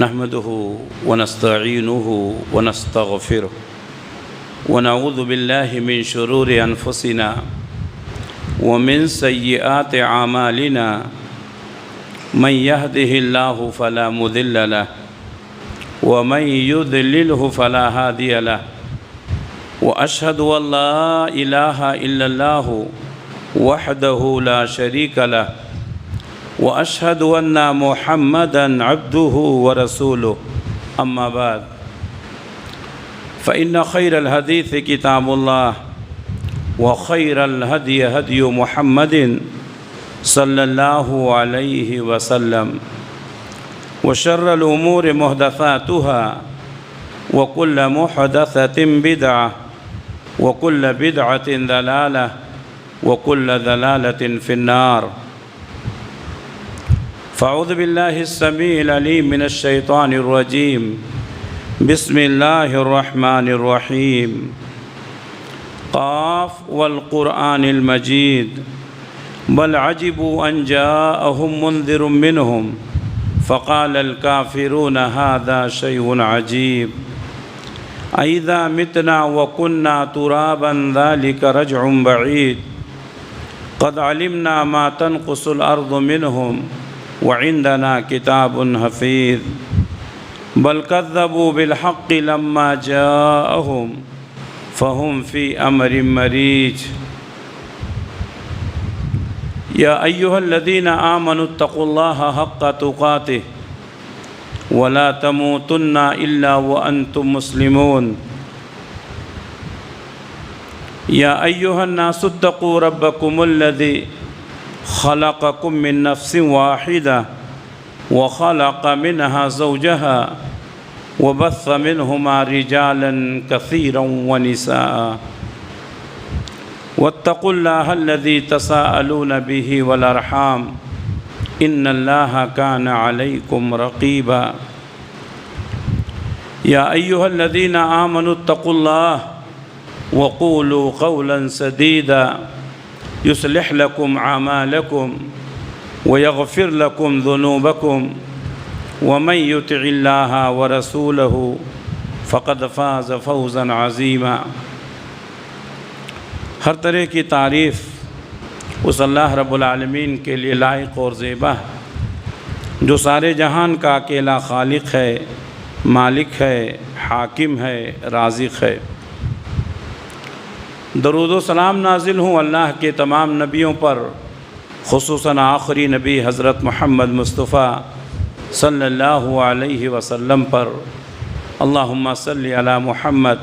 نحمده ونستعينه ونستغفره ونعوذ بالله من شرور أنفسنا ومن سيئات أعمالنا من يهده الله فلا مضل له ومن يضلله فلا هادي له وأشهد أن لا إله إلا الله وحده لا شريك له وأشهد أن محمدًا عبده ورسوله أما بعد فإن خير الحديث كتاب الله وخير الهدي هدي محمد صلى الله عليه وسلم وشر الأمور محدثاتها وكل محدثة بدعة وكل بدعة ضلالة وكل ضلالة في النار فأعوذ بالله السميع العليم من الشيطان الرجيم بسم الله الرحمن الرحيم قاف والقرآن المجيد بل عجبوا أن جاءهم منذر منهم فقال الكافرون هذا شيء عجيب أإذا متنا وكنا ترابا ذلك رجع بعيد قد علمنا ما تنقص الأرض منهم وعندنا كتاب حفيظ بل كذبوا بالحق لما جاءهم فهم في أمر مريج يا أيها الذين آمنوا اتقوا الله حق تقاته ولا تموتن إلا وأنتم مسلمون يا أيها الناس اتقوا ربكم الذي خلقكم من نفس واحدة وخلق منها زوجها وبث منهما رجالا كثيرا ونساء واتقوا الله الذي تساءلون به والأرحام إن الله كان عليكم رقيبا يا أيها الذين آمنوا اتقوا الله وقولوا قولا سديدا يصلح لكم أعمالكم ويغفر لكم ذنوبكم ومن يطع الله ورسوله فقد فاز فوزا عظيما ہر طرح کی تعریف اس اللہ رب العالمین کے لیے لائق اور زیبا ہے جو سارے جہان کا اکیلا خالق ہے، مالک ہے، حاکم ہے، رازق ہے۔ درود و سلام نازل ہوں اللہ کے تمام نبیوں پر، خصوصاً آخری نبی حضرت محمد مصطفیٰ صلی اللہ علیہ وسلم پر۔ اللہم صلی علی محمد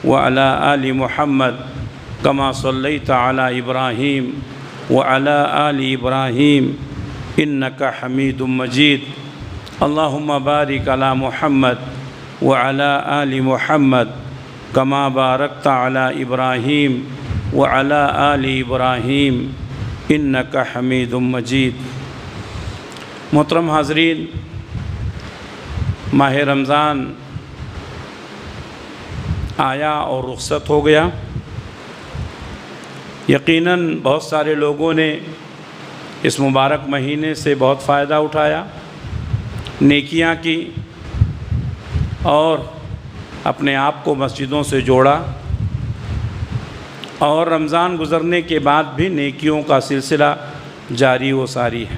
وعلی آل محمد کما صلیت علی ابراہیم وعلی آل ابراہیم انک حمید مجید۔ اللہم بارک علی محمد وعلی آل محمد کما بارکت علی ابراہیم وعلی آل ابراہیم انک حمید مجید۔ محترم حاضرین، ماہ رمضان آیا اور رخصت ہو گیا۔ یقیناً بہت سارے لوگوں نے اس مبارک مہینے سے بہت فائدہ اٹھایا، نیکیاں کی اور اپنے آپ کو مسجدوں سے جوڑا، اور رمضان گزرنے کے بعد بھی نیکیوں کا سلسلہ جاری و ساری ہے۔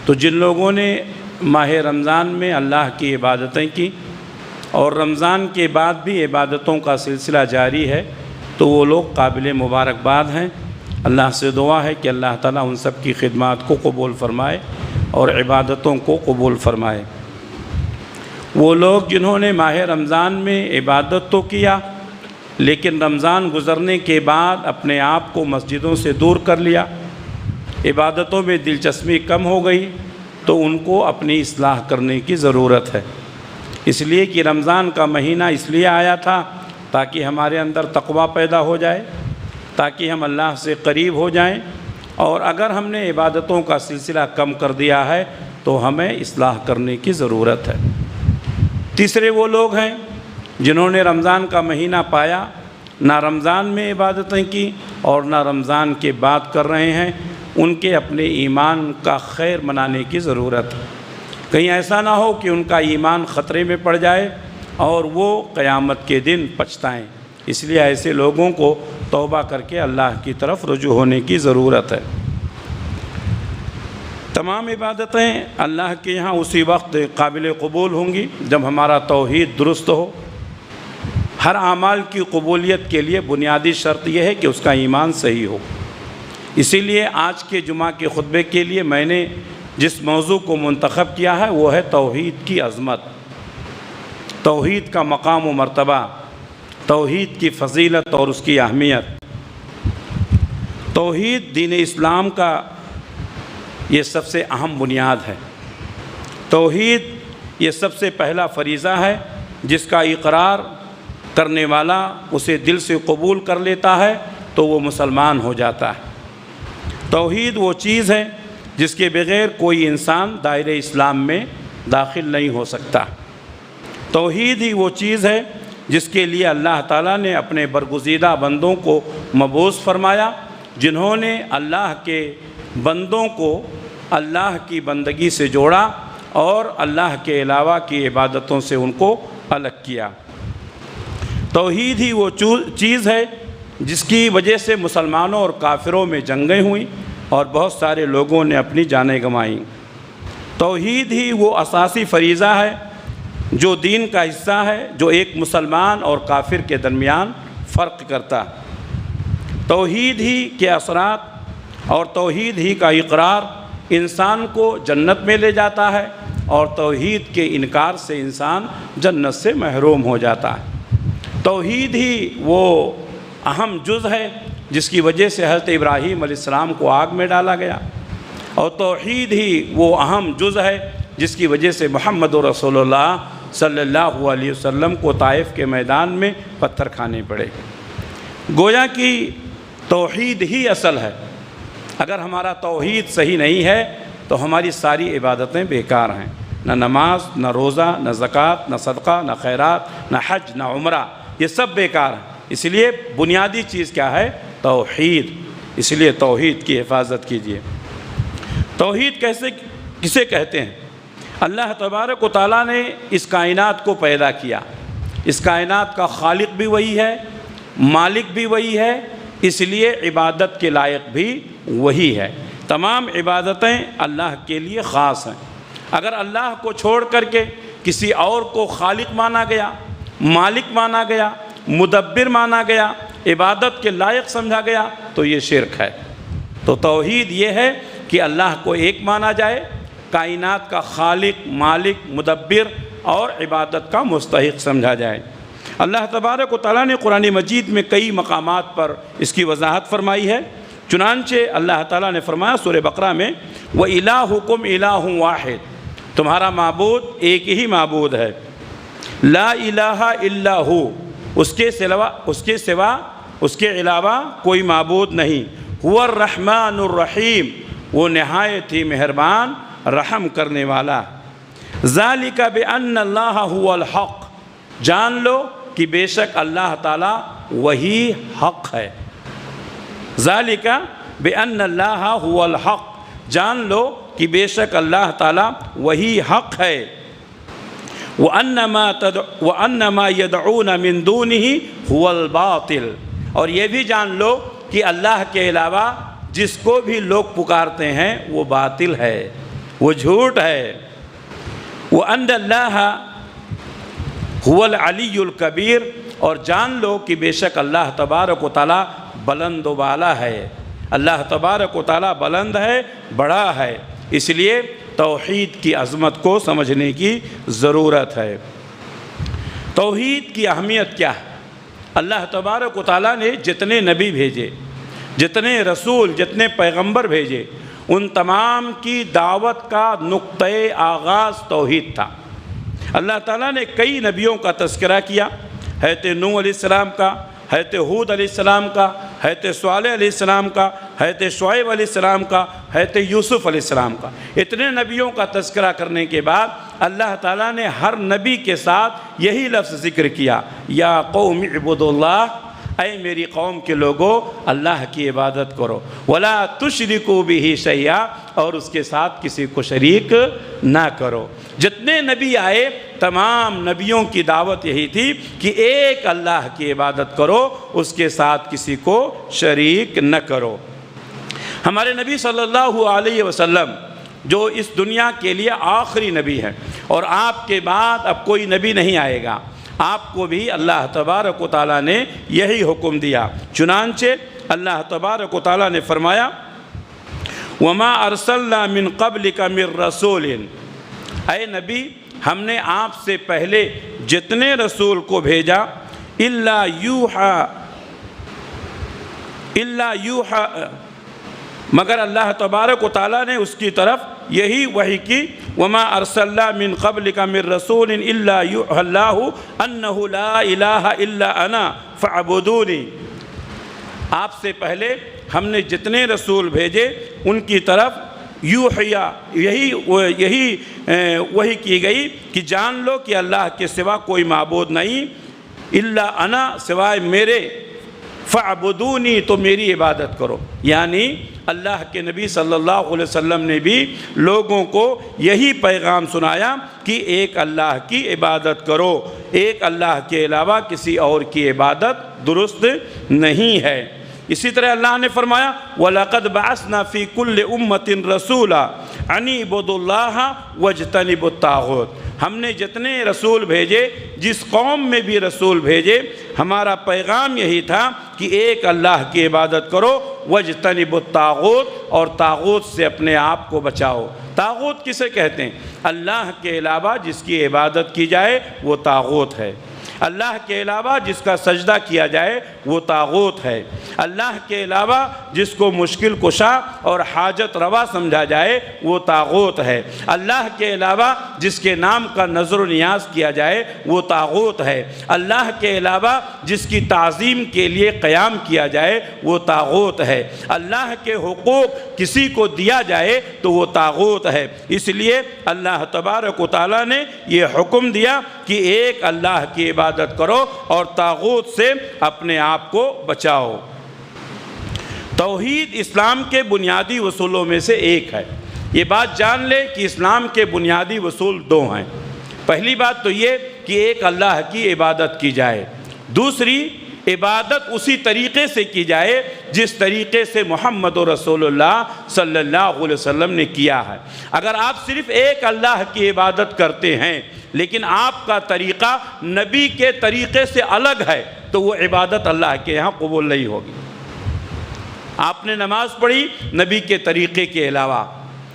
تو جن لوگوں نے ماہ رمضان میں اللہ کی عبادتیں کی اور رمضان کے بعد بھی عبادتوں کا سلسلہ جاری ہے تو وہ لوگ قابل مبارکباد ہیں۔ اللہ سے دعا ہے کہ اللہ تعالیٰ ان سب کی خدمات کو قبول فرمائے اور عبادتوں کو قبول فرمائے۔ وہ لوگ جنہوں نے ماہ رمضان میں عبادت تو کیا لیکن رمضان گزرنے کے بعد اپنے آپ کو مسجدوں سے دور کر لیا، عبادتوں میں دلچسپی کم ہو گئی، تو ان کو اپنی اصلاح کرنے کی ضرورت ہے۔ اس لیے کہ رمضان کا مہینہ اس لیے آیا تھا تاکہ ہمارے اندر تقویٰ پیدا ہو جائے، تاکہ ہم اللہ سے قریب ہو جائیں، اور اگر ہم نے عبادتوں کا سلسلہ کم کر دیا ہے تو ہمیں اصلاح کرنے کی ضرورت ہے۔ تیسرے وہ لوگ ہیں جنہوں نے رمضان کا مہینہ پایا، نہ رمضان میں عبادتیں کی اور نہ رمضان کے بعد کر رہے ہیں، ان کے اپنے ایمان کا خیر منانے کی ضرورت ہے۔ کہیں ایسا نہ ہو کہ ان کا ایمان خطرے میں پڑ جائے اور وہ قیامت کے دن پچھتائیں۔ اس لیے ایسے لوگوں کو توبہ کر کے اللہ کی طرف رجوع ہونے کی ضرورت ہے۔ تمام عبادتیں اللہ کے یہاں اسی وقت قابل قبول ہوں گی جب ہمارا توحید درست ہو۔ ہر اعمال کی قبولیت کے لیے بنیادی شرط یہ ہے کہ اس کا ایمان صحیح ہو۔ اسی لیے آج کے جمعہ کے خطبے کے لیے میں نے جس موضوع کو منتخب کیا ہے وہ ہے توحید کی عظمت، توحید کا مقام و مرتبہ، توحید کی فضیلت اور اس کی اہمیت۔ توحید دین اسلام کا یہ سب سے اہم بنیاد ہے۔ توحید یہ سب سے پہلا فریضہ ہے جس کا اقرار کرنے والا اسے دل سے قبول کر لیتا ہے تو وہ مسلمان ہو جاتا ہے۔ توحید وہ چیز ہے جس کے بغیر کوئی انسان دائرۂ اسلام میں داخل نہیں ہو سکتا۔ توحید ہی وہ چیز ہے جس کے لیے اللہ تعالیٰ نے اپنے برگزیدہ بندوں کو مبعوث فرمایا، جنہوں نے اللہ کے بندوں کو اللہ کی بندگی سے جوڑا اور اللہ کے علاوہ کی عبادتوں سے ان کو الگ کیا۔ توحید ہی وہ چیز ہے جس کی وجہ سے مسلمانوں اور کافروں میں جنگیں ہوئیں اور بہت سارے لوگوں نے اپنی جانیں گنوائیں۔ توحید ہی وہ اساسی فریضہ ہے جو دین کا حصہ ہے، جو ایک مسلمان اور کافر کے درمیان فرق کرتا ہے۔ توحید ہی کے اثرات اور توحید ہی کا اقرار انسان کو جنت میں لے جاتا ہے اور توحید کے انکار سے انسان جنت سے محروم ہو جاتا ہے۔ توحید ہی وہ اہم جز ہے جس کی وجہ سے حضرت ابراہیم علیہ السلام کو آگ میں ڈالا گیا، اور توحید ہی وہ اہم جز ہے جس کی وجہ سے محمد رسول اللہ صلی اللہ علیہ وسلم کو طائف کے میدان میں پتھر کھانے پڑے۔ گویا کہ توحید ہی اصل ہے۔ اگر ہمارا توحید صحیح نہیں ہے تو ہماری ساری عبادتیں بیکار ہیں، نہ نماز، نہ روزہ، نہ زکوٰۃ، نہ صدقہ، نہ خیرات، نہ حج، نہ عمرہ، یہ سب بیکار ہیں۔ اس لیے بنیادی چیز کیا ہے؟ توحید۔ اس لیے توحید کی حفاظت کیجیے۔ توحید کسے کہتے ہیں؟ اللہ تبارک و تعالیٰ نے اس کائنات کو پیدا کیا، اس کائنات کا خالق بھی وہی ہے، مالک بھی وہی ہے، اس لیے عبادت کے لائق بھی وہی ہے۔ تمام عبادتیں اللہ کے لیے خاص ہیں۔ اگر اللہ کو چھوڑ کر کے کسی اور کو خالق مانا گیا، مالک مانا گیا، مدبر مانا گیا، عبادت کے لائق سمجھا گیا تو یہ شرک ہے۔ تو توحید یہ ہے کہ اللہ کو ایک مانا جائے، کائنات کا خالق، مالک، مدبر اور عبادت کا مستحق سمجھا جائے۔ اللہ تبارک و تعالیٰ نے قرآن مجید میں کئی مقامات پر اس کی وضاحت فرمائی ہے۔ چنانچہ اللہ تعالیٰ نے فرمایا سورہ بقرہ میں، وَإِلَٰهُكُمْ إِلَٰهٌ وَاحِدٌ، تمہارا معبود ایک ہی معبود ہے، لا الہ الا ہو، اس کے علاوہ کوئی معبود نہیں، هو الرحمن الرحیم، وہ نہایت ہی مہربان رحم کرنے والا۔ ذالک بأن اللہ هو الحق، جان لو کہ بے شک اللہ تعالیٰ وہی حق ہے۔ ذالک بأن اللہ هو الحق، جان لو کہ بے شک اللہ تعالیٰ وہی حق ہے۔ وَأَنَّ مَا يَدْعُونَ مِن دُونِهِ هُوَ الْبَاطِلُ، اور یہ بھی جان لو کہ اللہ کے علاوہ جس کو بھی لوگ پکارتے ہیں وہ باطل ہے، وہ جھوٹ ہے۔ وَأَنَّ اللَّهَ هُوَ الْعَلِيُّ الْكَبِيرُ، اور جان لو کہ بے شک اللہ تبارک و تعالیٰ بلند و بالا ہے، اللہ تبارک و تعالیٰ بلند ہے، بڑا ہے۔ اس لیے توحید کی عظمت کو سمجھنے کی ضرورت ہے۔ توحید کی اہمیت کیا ہے؟ اللہ تبارک و تعالیٰ نے جتنے نبی بھیجے، جتنے رسول، جتنے پیغمبر بھیجے، ان تمام کی دعوت کا نقطۂ آغاز توحید تھا۔ اللہ تعالیٰ نے کئی نبیوں کا تذکرہ کیا، حضرت نوح علیہ السلام کا، حضرت ہود علیہ السلام کا، حضرت صالح علیہ السلام کا، حضرت شعیب علیہ السلام کا، حضرت یوسف علیہ السلام کا۔ اتنے نبیوں کا تذکرہ کرنے کے بعد اللہ تعالیٰ نے ہر نبی کے ساتھ یہی لفظ ذکر کیا، یا قوم اعبدوا اللہ اے میری قوم کے لوگوں اللہ کی عبادت کرو، ولا تشرکوا بہ شیئا، اور اس کے ساتھ کسی کو شریک نہ کرو۔ جتنے نبی آئے تمام نبیوں کی دعوت یہی تھی کہ ایک اللہ کی عبادت کرو، اس کے ساتھ کسی کو شریک نہ کرو۔ ہمارے نبی صلی اللہ علیہ وسلم جو اس دنیا کے لیے آخری نبی ہے، اور آپ کے بعد اب کوئی نبی نہیں آئے گا، آپ کو بھی اللہ تبارک و تعالیٰ نے یہی حکم دیا۔ چنانچہ اللہ تبارک و تعالیٰ نے فرمایا وَمَا أَرْسَلْنَا مِن قَبْلِكَ مِن رَّسُولٍ، اے نبی ہم نے آپ سے پہلے جتنے رسول کو بھیجا إِلَّا يُوحَى، مگر اللہ تبارک و تعالیٰ نے اس کی طرف یہی وحی کی، وَمَا أَرْسَلْنَا مِن قَبْلِكَ مِن رَّسُولٍ إِلَّا يُوحَى اللَّهُ أَنَّهُ لَا إِلَٰهَ إِلَّا أَنَا فَاعْبُدُونِي، آپ سے پہلے ہم نے جتنے رسول بھیجے ان کی طرف یوحیا یہی وحی کی گئی کہ جان لو کہ اللہ کے سوا کوئی معبود نہیں، الا انا، سوائے میرے، فاعبدونی، تو میری عبادت کرو۔ یعنی اللہ کے نبی صلی اللہ علیہ وسلم نے بھی لوگوں کو یہی پیغام سنایا کہ ایک اللہ کی عبادت کرو، ایک اللہ کے علاوہ کسی اور کی عبادت درست نہیں ہے۔ اسی طرح اللہ نے فرمایا وَلَقَدْ بَعَثْنَا فِي كُلِّ أُمَّةٍ رَسُولًا أَنِ اعْبُدُوا اللَّهَ وَاجْتَنِبُوا الطَّاغُوتَ، ہم نے جتنے رسول بھیجے، جس قوم میں بھی رسول بھیجے، ہمارا پیغام یہی تھا کہ ایک اللہ کی عبادت کرو، وَاجْتَنِبُوا الطَّاغُوتَ، اور طاغوت سے اپنے آپ کو بچاؤ۔ طاغوت کسے کہتے ہیں؟ اللہ کے علاوہ جس کی عبادت کی جائے وہ طاغوت ہے، اللہ کے علاوہ جس کا سجدہ کیا جائے وہ طاغوت ہے، اللہ کے علاوہ جس کو مشکل کشا اور حاجت روا سمجھا جائے وہ طاغوت ہے، اللہ کے علاوہ جس کے نام کا نظر و نیاز کیا جائے وہ طاغوت ہے، اللہ کے علاوہ جس کی تعظیم کے لیے قیام کیا جائے وہ طاغوت ہے، اللہ کے حقوق کسی کو دیا جائے تو وہ طاغوت ہے۔ اس لیے اللہ تبارک و تعالیٰ نے یہ حکم دیا کہ ایک اللہ کی عبادت کرو اور طاغوت سے اپنے آپ کو بچاؤ۔ توحید اسلام کے بنیادی اصولوں میں سے ایک ہے۔ یہ بات جان لے کہ اسلام کے بنیادی اصول دو ہیں۔ پہلی بات تو یہ کہ ایک اللہ کی عبادت کی جائے، دوسری عبادت اسی طریقے سے کی جائے جس طریقے سے محمد رسول اللہ صلی اللہ علیہ وسلم نے کیا ہے۔ اگر آپ صرف ایک اللہ کی عبادت کرتے ہیں لیکن آپ کا طریقہ نبی کے طریقے سے الگ ہے تو وہ عبادت اللہ کے یہاں قبول نہیں ہوگی۔ آپ نے نماز پڑھی نبی کے طریقے کے علاوہ،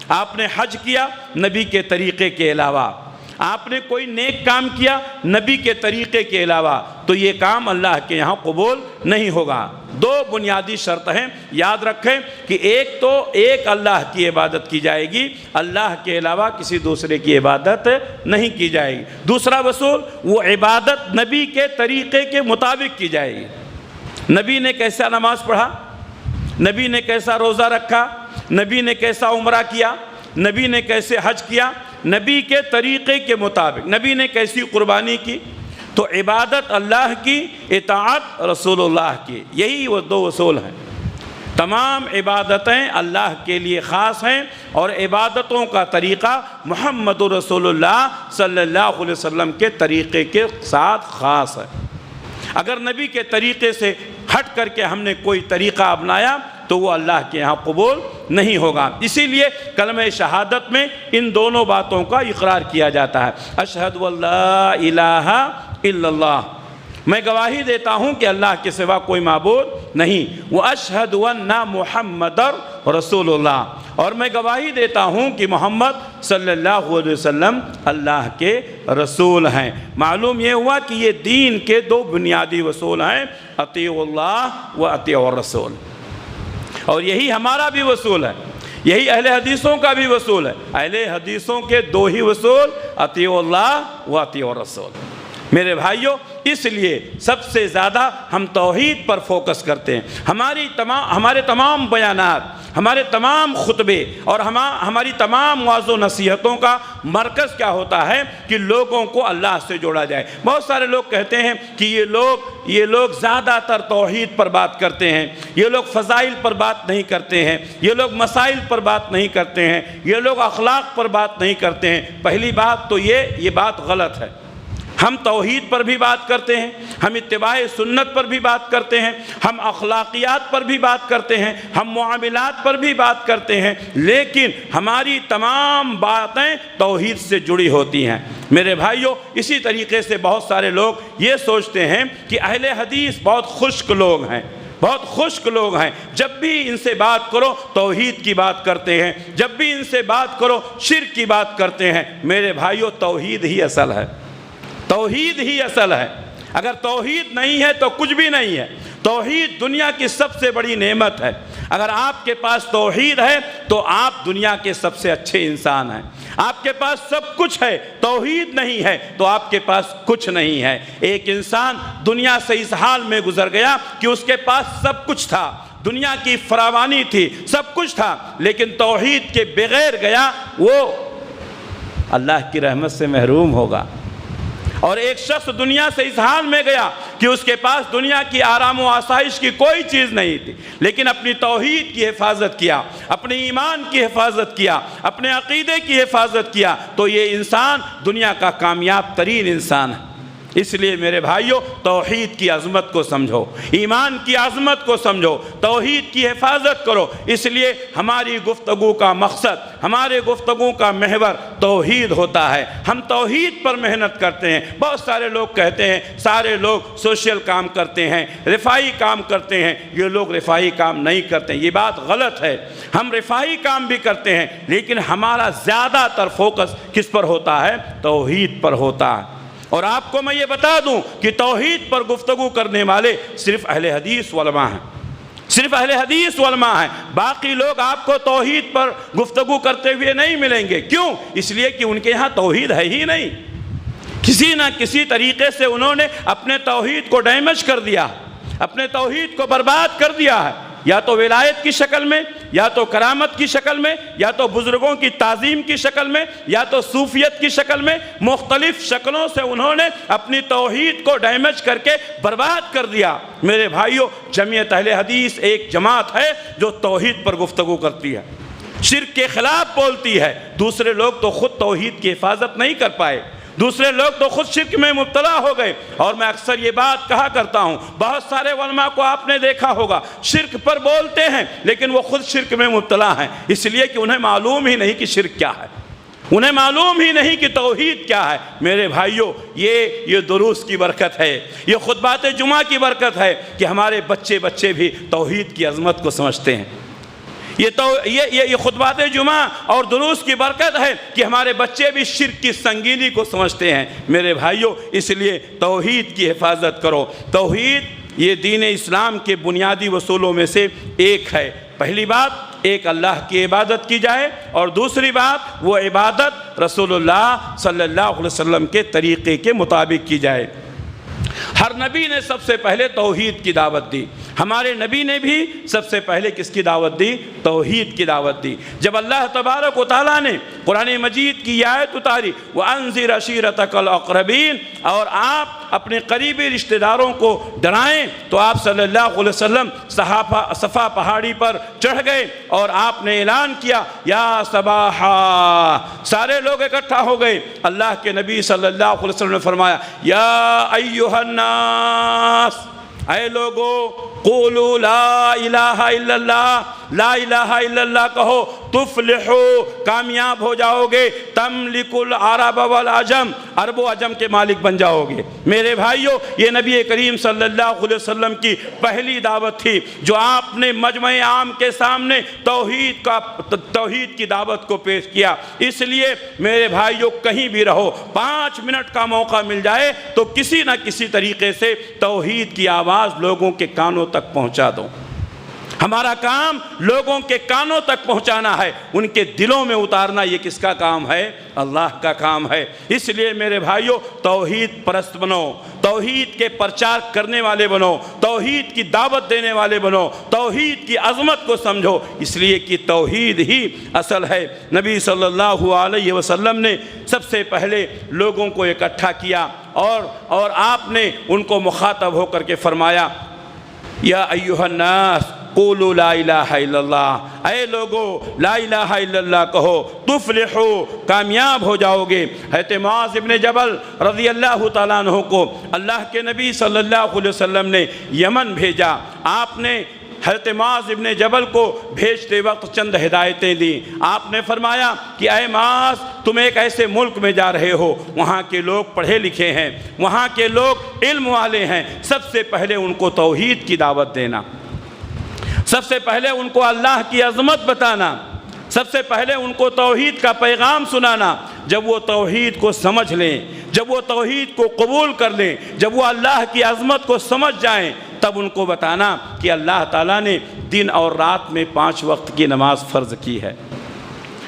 آپ نے حج کیا نبی کے طریقے کے علاوہ، آپ نے کوئی نیک کام کیا نبی کے طریقے کے علاوہ، تو یہ کام اللہ کے یہاں قبول نہیں ہوگا۔ دو بنیادی شرط ہیں، یاد رکھیں کہ ایک تو ایک اللہ کی عبادت کی جائے گی، اللہ کے علاوہ کسی دوسرے کی عبادت نہیں کی جائے گی۔ دوسرا اصول، وہ عبادت نبی کے طریقے کے مطابق کی جائے گی۔ نبی نے کیسا نماز پڑھا، نبی نے کیسا روزہ رکھا، نبی نے کیسا عمرہ کیا، نبی نے کیسے حج کیا، نبی کے طریقے کے مطابق، نبی نے کیسی قربانی کی، تو عبادت اللہ کی، اطاعت رسول اللہ کی، یہی وہ دو اصول ہیں۔ تمام عبادتیں اللہ کے لیے خاص ہیں اور عبادتوں کا طریقہ محمد رسول اللہ صلی اللہ علیہ وسلم کے طریقے کے ساتھ خاص ہے۔ اگر نبی کے طریقے سے ہٹ کر کے ہم نے کوئی طریقہ اپنایا تو وہ اللہ کے یہاں قبول نہیں ہوگا۔ اسی لیے کلمہ شہادت میں ان دونوں باتوں کا اقرار کیا جاتا ہے، اشہد اللہ الہ الا اللہ، میں گواہی دیتا ہوں کہ اللہ کے سوا کوئی معبود نہیں، واشہد ان محمد رسول اللہ، اور میں گواہی دیتا ہوں کہ محمد صلی اللہ علیہ وسلم اللہ کے رسول ہیں۔ معلوم یہ ہوا کہ یہ دین کے دو بنیادی اصول ہیں، اطیعوا اللہ و اطیعوا الرسول، اور یہی ہمارا بھی اصول ہے، یہی اہل حدیثوں کا بھی اصول ہے۔ اہل حدیثوں کے دو ہی اصول، اطیعوا اللہ و اطیعوا الرسول۔ میرے بھائیوں، اس لیے سب سے زیادہ ہم توحید پر فوکس کرتے ہیں۔ ہمارے تمام بیانات ہمارے تمام خطبے اور ہماری تمام واعظ و نصیحتوں کا مرکز کیا ہوتا ہے کہ لوگوں کو اللہ سے جوڑا جائے۔ بہت سارے لوگ کہتے ہیں کہ یہ لوگ زیادہ تر توحید پر بات کرتے ہیں، یہ لوگ فضائل پر بات نہیں کرتے ہیں، یہ لوگ مسائل پر بات نہیں کرتے ہیں، یہ لوگ اخلاق پر بات نہیں کرتے ہیں۔ پہلی بات تو یہ بات غلط ہے۔ ہم توحید پر بھی بات کرتے ہیں، ہم اتباع سنت پر بھی بات کرتے ہیں، ہم اخلاقیات پر بھی بات کرتے ہیں، ہم معاملات پر بھی بات کرتے ہیں، لیکن ہماری تمام باتیں توحید سے جڑی ہوتی ہیں۔ میرے بھائیوں، اسی طریقے سے بہت سارے لوگ یہ سوچتے ہیں کہ اہل حدیث بہت خشک لوگ ہیں، بہت خشک لوگ ہیں، جب بھی ان سے بات کرو توحید کی بات کرتے ہیں، جب بھی ان سے بات کرو شرک کی بات کرتے ہیں۔ میرے بھائیوں، توحید ہی اصل ہے، توحید ہی اصل ہے۔ اگر توحید نہیں ہے تو کچھ بھی نہیں ہے۔ توحید دنیا کی سب سے بڑی نعمت ہے۔ اگر آپ کے پاس توحید ہے تو آپ دنیا کے سب سے اچھے انسان ہیں۔ آپ کے پاس سب کچھ ہے، توحید نہیں ہے تو آپ کے پاس کچھ نہیں ہے۔ ایک انسان دنیا سے اس حال میں گزر گیا کہ اس کے پاس سب کچھ تھا، دنیا کی فراوانی تھی، سب کچھ تھا، لیکن توحید کے بغیر گیا، وہ اللہ کی رحمت سے محروم ہوگا۔ اور ایک شخص دنیا سے اس حال میں گیا کہ اس کے پاس دنیا کی آرام و آسائش کی کوئی چیز نہیں تھی، لیکن اپنی توحید کی حفاظت کیا، اپنے ایمان کی حفاظت کیا، اپنے عقیدے کی حفاظت کیا، تو یہ انسان دنیا کا کامیاب ترین انسان ہے۔ اس لیے میرے بھائیوں، توحید کی عظمت کو سمجھو، ایمان کی عظمت کو سمجھو، توحید کی حفاظت کرو۔ اس لیے ہماری گفتگو کا مقصد، ہمارے گفتگو کا محور توحید ہوتا ہے۔ ہم توحید پر محنت کرتے ہیں۔ بہت سارے لوگ کہتے ہیں سارے لوگ سوشل کام کرتے ہیں، رفاہی کام کرتے ہیں۔ یہ لوگ رفاہی کام نہیں کرتے، یہ بات غلط ہے۔ ہم رفاہی کام بھی کرتے ہیں، لیکن ہمارا زیادہ تر فوکس کس پر ہوتا ہے؟ توحید پر ہوتا ہے۔ اور آپ کو میں یہ بتا دوں کہ توحید پر گفتگو کرنے والے صرف اہل حدیث علماء ہیں، صرف اہل حدیث علماء ہیں۔ باقی لوگ آپ کو توحید پر گفتگو کرتے ہوئے نہیں ملیں گے۔ کیوں؟ اس لیے کہ ان کے یہاں توحید ہے ہی نہیں۔ کسی نہ کسی طریقے سے انہوں نے اپنے توحید کو ڈیمیج کر دیا، اپنے توحید کو برباد کر دیا ہے، یا تو ولایت کی شکل میں، یا تو کرامت کی شکل میں، یا تو بزرگوں کی تعظیم کی شکل میں، یا تو صوفیت کی شکل میں۔ مختلف شکلوں سے انہوں نے اپنی توحید کو ڈیمیج کر کے برباد کر دیا۔ میرے بھائیوں، جمعیت اہل حدیث ایک جماعت ہے جو توحید پر گفتگو کرتی ہے، شرک کے خلاف بولتی ہے۔ دوسرے لوگ تو خود توحید کی حفاظت نہیں کر پائے، دوسرے لوگ تو خود شرک میں مبتلا ہو گئے۔ اور میں اکثر یہ بات کہا کرتا ہوں، بہت سارے علماء کو آپ نے دیکھا ہوگا شرک پر بولتے ہیں، لیکن وہ خود شرک میں مبتلا ہیں، اس لیے کہ انہیں معلوم ہی نہیں کہ شرک کیا ہے، انہیں معلوم ہی نہیں کہ توحید کیا ہے۔ میرے بھائیوں، یہ دروس کی برکت ہے، یہ خطبات جمعہ کی برکت ہے کہ ہمارے بچے بھی توحید کی عظمت کو سمجھتے ہیں۔ یہ خطبات جمعہ اور دروس کی برکت ہے کہ ہمارے بچے بھی شرک کی سنگینی کو سمجھتے ہیں۔ میرے بھائیوں، اس لیے توحید کی حفاظت کرو۔ توحید یہ دین اسلام کے بنیادی اصولوں میں سے ایک ہے۔ پہلی بات، ایک اللہ کی عبادت کی جائے، اور دوسری بات وہ عبادت رسول اللہ صلی اللہ علیہ وسلم کے طریقے کے مطابق کی جائے۔ ہر نبی نے سب سے پہلے توحید کی دعوت دی۔ ہمارے نبی نے بھی سب سے پہلے کس کی دعوت دی؟ توحید کی دعوت دی۔ جب اللہ تبارک و تعالیٰ نے قرآن مجید کی آیت اتاری، وَأَنذِرْ عَشِيرَتَكَ الْأَقْرَبِينَ، اور آپ اپنے قریبی رشتہ داروں کو ڈرائیں، تو آپ صلی اللہ علیہ وسلم صفا پہاڑی پر چڑھ گئے اور آپ نے اعلان کیا، یا صباحا، سارے لوگ اکٹھا ہو گئے۔ اللہ کے نبی صلی اللہ علیہ وسلم نے فرمایا، یا ایھا الناس، اے لوگو، قولوا لا الہ الا اللہ، لا الہ الا اللہ کہو، تفلحو، کامیاب ہو جاؤ گے، تملک العرب والعجم، عرب و عجم کے مالک بن جاؤ گے۔ میرے بھائیوں، یہ نبی کریم صلی اللہ علیہ وسلم کی پہلی دعوت تھی جو آپ نے مجمع عام کے سامنے توحید کی دعوت کو پیش کیا۔ اس لیے میرے بھائیوں، کہیں بھی رہو، 5 منٹ کا موقع مل جائے تو کسی نہ کسی طریقے سے توحید کی آواز لوگوں کے کانوں تک پہنچا دو۔ ہمارا کام لوگوں کے کانوں تک پہنچانا ہے، ان کے دلوں میں اتارنا یہ کس کا کام ہے؟ اللہ کا کام ہے۔ اس لیے میرے بھائیوں، توحید پرست بنو، توحید کے پرچار کرنے والے بنو، توحید کی دعوت دینے والے بنو، توحید کی عظمت کو سمجھو، اس لیے کہ توحید ہی اصل ہے۔ نبی صلی اللہ علیہ وسلم نے سب سے پہلے لوگوں کو اکٹھا کیا اور آپ نے ان کو مخاطب ہو کر کے فرمایا، یا ایھا الناس قولوا لا الہ الا اللہ، اے لوگو لا الہ الا اللہ کہو تفلحو، کامیاب ہو جاؤ گے۔ حضرت معاذ ابن جبل رضی اللہ تعالیٰ عنہ کو اللہ کے نبی صلی اللہ علیہ وسلم نے یمن بھیجا۔ آپ نے حضرت معاذ ابن جبل کو بھیجتے وقت چند ہدایتیں دیں۔ آپ نے فرمایا کہ اے معاذ، تم ایک ایسے ملک میں جا رہے ہو، وہاں کے لوگ پڑھے لکھے ہیں، وہاں کے لوگ علم والے ہیں، سب سے پہلے ان کو توحید کی دعوت دینا، سب سے پہلے ان کو اللہ کی عظمت بتانا، سب سے پہلے ان کو توحید کا پیغام سنانا۔ جب وہ توحید کو سمجھ لیں، جب وہ توحید کو قبول کر لیں، جب وہ اللہ کی عظمت کو سمجھ جائیں، تب ان کو بتانا کہ اللہ تعالیٰ نے دن اور رات میں 5 وقت کی نماز فرض کی ہے۔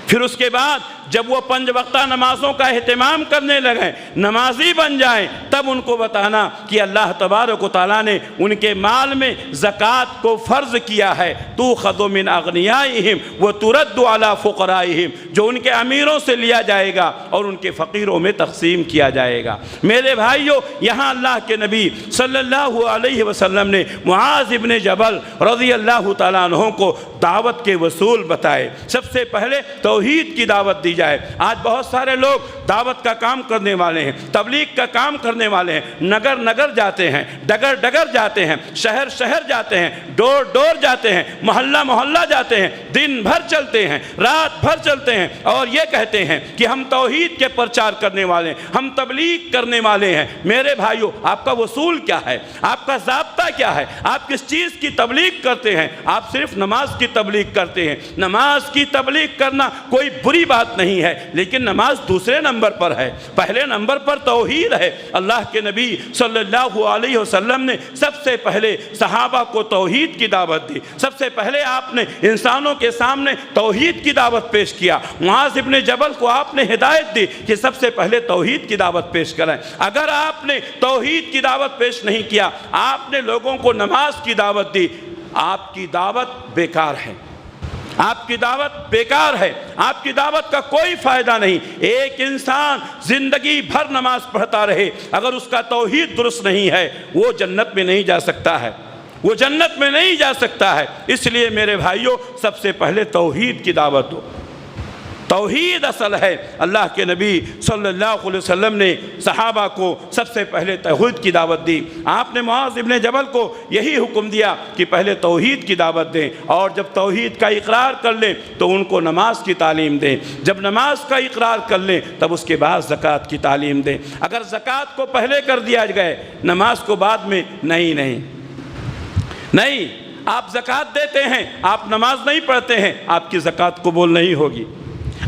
پھر اس کے بعد جب وہ 5 وقتہ نمازوں کا اہتمام کرنے لگیں، نمازی بن جائیں، تب ان کو بتانا کہ اللہ تبارک و تعالیٰ نے ان کے مال میں زکوٰۃ کو فرض کیا ہے، تُؤْخَذُ مِنْ أَغْنِيَائِهِمْ وَتُرَدُّ عَلَىٰ فُقَرَائِهِمْ، جو ان کے امیروں سے لیا جائے گا اور ان کے فقیروں میں تقسیم کیا جائے گا۔ میرے بھائیوں، یہاں اللہ کے نبی صلی اللہ علیہ وسلم نے معاذ ابن جبل رضی اللہ تعالیٰ عنہ کو دعوت کے وصول بتائے۔ سب سے پہلے توحید کی دعوت دی جائے۔ آج بہت سارے لوگ دعوت کا کام کرنے والے ہیں، تبلیغ کا کام کرنے والے ہیں، نگر نگر جاتے ہیں، ڈگر ڈگر جاتے ہیں، شہر شہر جاتے ہیں، ڈور ڈور جاتے ہیں، محلہ محلہ جاتے ہیں، دن بھر چلتے ہیں، رات بھر چلتے ہیں، اور یہ کہتے ہیں کہ ہم توحید کے پرچار کرنے والے ہیں، ہم تبلیغ کرنے والے ہیں۔ میرے بھائیوں، آپ کا وصول کیا ہے؟ آپ کا ضابطہ کیا ہے؟ آپ کس چیز کی تبلیغ کرتے ہیں؟ آپ صرف نماز کی تبلیغ کرتے ہیں۔ نماز کی تبلیغ کرنا کوئی بری بات نہیں ہے، لیکن نماز دوسرے نمبر پر ہے، پہلے نمبر پر توحید ہے۔ اللہ کے نبی صلی اللہ علیہ وسلم نے سب سے پہلے صحابہ کو توحید کی دعوت دی، سب سے پہلے آپ نے انسانوں کے سامنے توحید کی دعوت پیش کیا۔ معاذ ابن جبل کو آپ نے ہدایت دی کہ سب سے پہلے توحید کی دعوت پیش کریں۔ اگر آپ نے توحید کی دعوت پیش نہیں کیا، آپ نے لوگوں کو نماز کی دعوت دی، آپ کی دعوت بیکار ہے، آپ کی دعوت بیکار ہے، آپ کی دعوت کا کوئی فائدہ نہیں۔ ایک انسان زندگی بھر نماز پڑھتا رہے، اگر اس کا توحید درست نہیں ہے، وہ جنت میں نہیں جا سکتا ہے، وہ جنت میں نہیں جا سکتا ہے۔ اس لیے میرے بھائیوں، سب سے پہلے توحید کی دعوت دو، توحید اصل ہے۔ اللہ کے نبی صلی اللہ علیہ وسلم نے صحابہ کو سب سے پہلے توحید کی دعوت دی۔ آپ نے معاذ ابن جبل کو یہی حکم دیا کہ پہلے توحید کی دعوت دیں، اور جب توحید کا اقرار کر لیں تو ان کو نماز کی تعلیم دیں، جب نماز کا اقرار کر لیں تب اس کے بعد زکوٰۃ کی تعلیم دیں۔ اگر زکوٰۃ کو پہلے کر دیا گئے، نماز کو بعد میں، نہیں، آپ زکوٰۃ دیتے ہیں، آپ نماز نہیں پڑھتے ہیں، آپ کی زکوٰۃ قبول نہیں ہوگی۔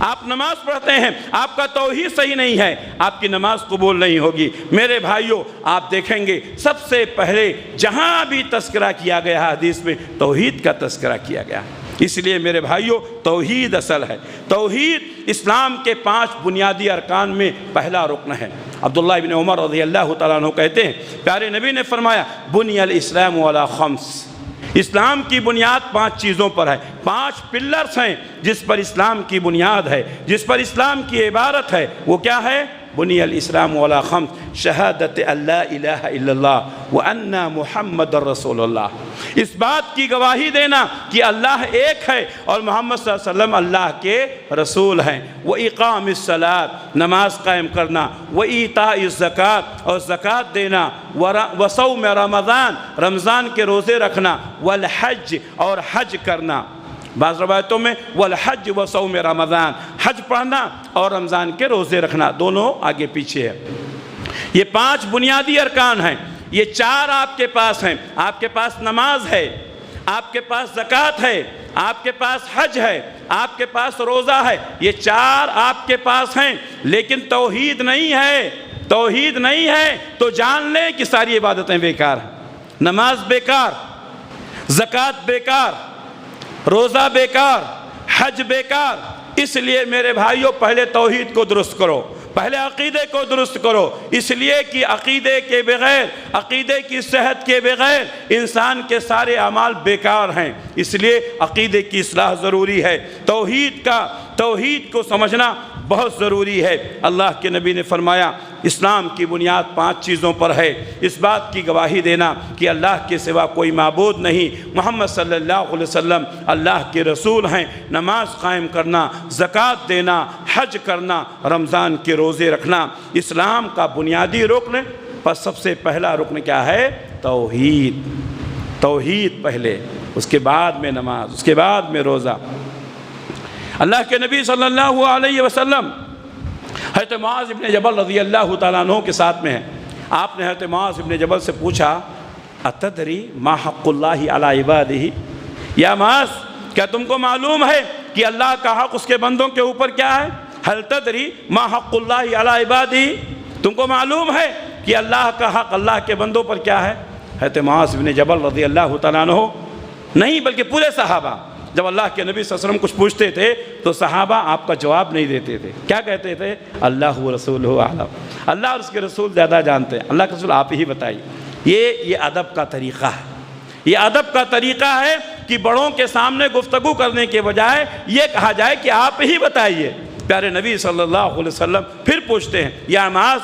آپ نماز پڑھتے ہیں، آپ کا توحید صحیح نہیں ہے، آپ کی نماز قبول نہیں ہوگی۔ میرے بھائیوں، آپ دیکھیں گے سب سے پہلے جہاں بھی تذکرہ کیا گیا حدیث میں، توحید کا تذکرہ کیا گیا۔ اس لیے میرے بھائیوں، توحید اصل ہے۔ توحید اسلام کے 5 بنیادی ارکان میں پہلا رکن ہے۔ عبداللہ ابن عمر رضی اللہ تعالیٰ عنہ کہتے ہیں، پیارے نبی نے فرمایا، بنی الاسلام علی 5، اسلام کی بنیاد 5 چیزوں پر ہے، 5 پلرز ہیں جس پر اسلام کی بنیاد ہے، جس پر اسلام کی عبارت ہے۔ وہ کیا ہے؟ بنی الاسلام علی 5، شہادت اللہ الہ الا اللہ وان محمد رسول اللہ، اس بات کی گواہی دینا کہ اللہ ایک ہے اور محمد صلی اللہ علیہ وسلم اللہ کے رسول ہیں۔ وإقام الصلاۃ، نماز قائم کرنا، وإیتاء الزکوٰۃ، اور زکوٰۃ دینا، وصوم رمضان، رمضان کے روزے رکھنا، والحج، اور حج کرنا۔ بعض روایتوں میں والحج وصوم رمضان، حج پڑھنا اور رمضان کے روزے رکھنا، دونوں آگے پیچھے ہے۔ یہ 5 بنیادی ارکان ہیں، یہ 4 آپ کے پاس ہیں۔ آپ کے پاس نماز ہے، آپ کے پاس زکوٰۃ ہے، آپ کے پاس حج ہے، آپ کے پاس روزہ ہے، یہ 4 آپ کے پاس ہیں، لیکن توحید نہیں ہے۔ توحید نہیں ہے تو جان لیں کہ ساری عبادتیں بیکار ہیں۔ نماز بیکار، زکوٰۃ بیکار، روزہ بیکار، حج بیکار۔ اس لیے میرے بھائیوں پہلے توحید کو درست کرو، پہلے عقیدے کو درست کرو، اس لیے کہ عقیدے کے بغیر، عقیدے کی صحت کے بغیر انسان کے سارے اعمال بیکار ہیں۔ اس لیے عقیدے کی اصلاح ضروری ہے، توحید کو سمجھنا بہت ضروری ہے۔ اللہ کے نبی نے فرمایا اسلام کی بنیاد 5 چیزوں پر ہے۔ اس بات کی گواہی دینا کہ اللہ کے سوا کوئی معبود نہیں، محمد صلی اللہ علیہ وسلم اللہ کے رسول ہیں، نماز قائم کرنا، زکوٰۃ دینا، حج کرنا، رمضان کے روزے رکھنا۔ اسلام کا بنیادی رکن، پر سب سے پہلا رکن کیا ہے؟ توحید۔ توحید پہلے، اس کے بعد میں نماز، اس کے بعد میں روزہ۔ اللہ کے نبی صلی اللہ علیہ وسلم حضرت معاذ ابن جبل رضی اللہ تعالیٰ عنہ کے ساتھ میں ہیں۔ آپ نے حضرت معاذ ابن جبل سے پوچھا اتدری ما حق اللہ علی عبادہ، یا معاذ کیا تم کو معلوم ہے کہ اللہ کا حق اس کے بندوں کے اوپر کیا ہے؟ حل تدری ما حق اللہ علی عبادہ، تم کو معلوم ہے کہ اللہ کا حق اللہ کے بندوں پر کیا ہے؟ حضرت معاذ ابن جبل رضی اللہ تعالیٰ عنہ نہیں بلکہ پورے صحابہ، جب اللہ کے نبی صلی اللہ علیہ وسلم کچھ پوچھتے تھے تو صحابہ آپ کا جواب نہیں دیتے تھے۔ کیا کہتے تھے؟ اللہ و رسولہ اعلم، اللہ اور اس کے رسول زیادہ جانتے ہیں، اللہ کے رسول آپ ہی بتائیے۔ یہ ادب کا طریقہ ہے، یہ ادب کا طریقہ ہے کہ بڑوں کے سامنے گفتگو کرنے کے بجائے یہ کہا جائے کہ آپ ہی بتائیے۔ پیارے نبی صلی اللہ علیہ وسلم پھر پوچھتے ہیں یا معاذ،